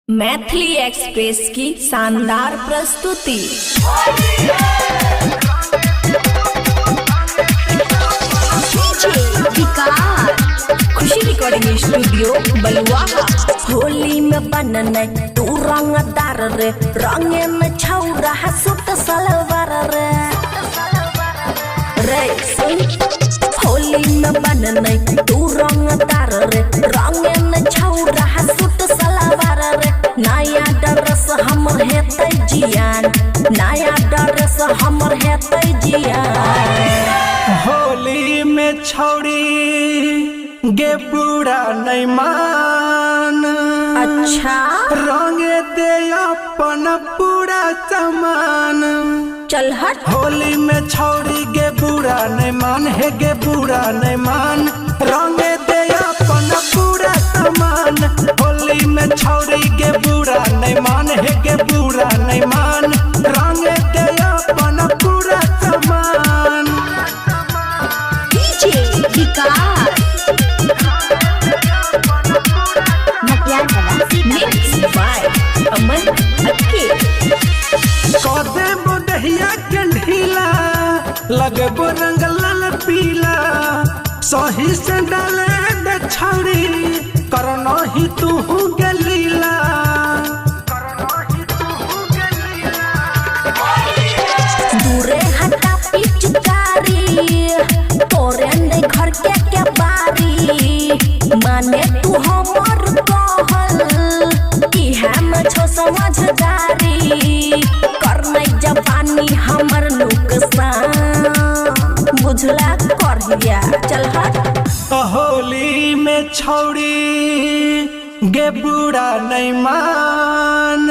Maithili express की शानदार प्रस्तुति। खुशी रिकॉर्डिंग स्टूडियो बलुआहा। होली में बनने तू रंगदार रे, रंगे में छौरा सूट सलवार रे। होली में बनने तू रंगदार रे, रंगे में छौरा सूट सलवार रे। नया ड्रेस हमर हेतै जियान, नया ड्रेस हमर हेतै जियान। होली में छौड़ी गे बूढ़ा नहीं मान, अच्छा रंगे दे अपन पूरा सामान। चल हट। होली में छौड़ी गे बूढ़ा नहीं मान, हे गे बूढ़ा नहीं मान, रंगे दे अपन पूरा सामान। होली में छौड़ी गे बूढ़ा नहीं मान, हे गे बूढ़ा नहीं मान, रंगे दे अपन पूरा सामान। कदे बुढ़िया के ढीला लगे रंग लाल पीला, सही से डाले दे छौड़ी करना ही तू गलीला। दूरे हटा पिचकारी, तोरे ने घर के बारी। माने तू हमर कहल कि हम छो समझदारी। करनै जवानी हमर नुकसान, बुझला करिया। चल हट। होली में छौड़ी गे बूढ़ा नहीं मान,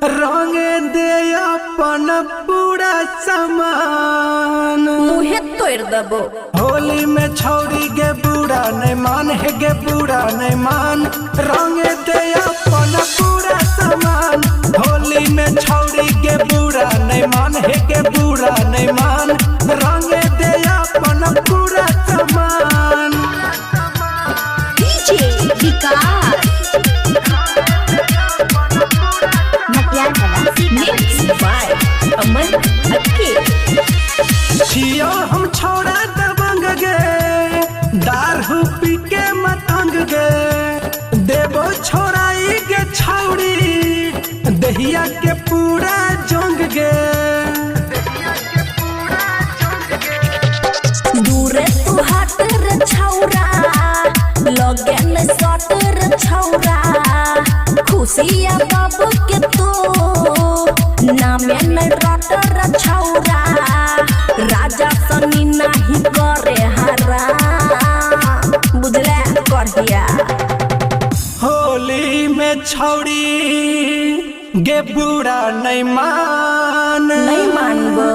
रंगे दे अपन पूरा सामान। मुहे तोड़ दबो। होली में छौड़ी गे बूढ़ा नहीं मान, हे गे बूढ़ा नहीं मान, रंगे दे अपन पूरा सामान। होली में छौड़ी गे बूढ़ा नहीं मान, हे गे बूढ़ा नहीं मान, रंगे दे अपन पूरा सामान। हम छोड़ा दबंग गे, दारू पी के मतंग गे, देवो छोड़ाई गे छौड़ी दहिया के पूरा जंग गे। दूरे तू हट रे छौरा, लगे में सट रे छौरा। खुशिया बाबू के तू नामे में रट रे छौरा। राजा सनी नहीं करे हरा, बुझले करिया। होली में छौड़ी गे बूढ़ा नहीं मान, नहीं मानबो,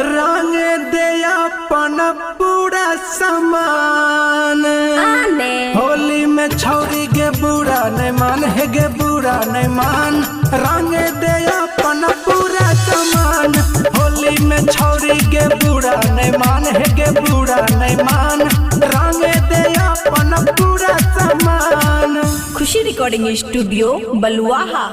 रंग दे अपन पूरा सामान। आने होली में छौड़ी गे बूढ़ा नहीं मान, हे गे बूढ़ा नहीं मान, रंग दे अपन पूरा सामान। होली में छौड़ी गे बूढ़ा नहीं मान, हे गे बूढ़ा नहीं मान, रंग दे अपन पूरा सामान। खुशी रिकॉर्डिंग स्टूडियो बलुआहा।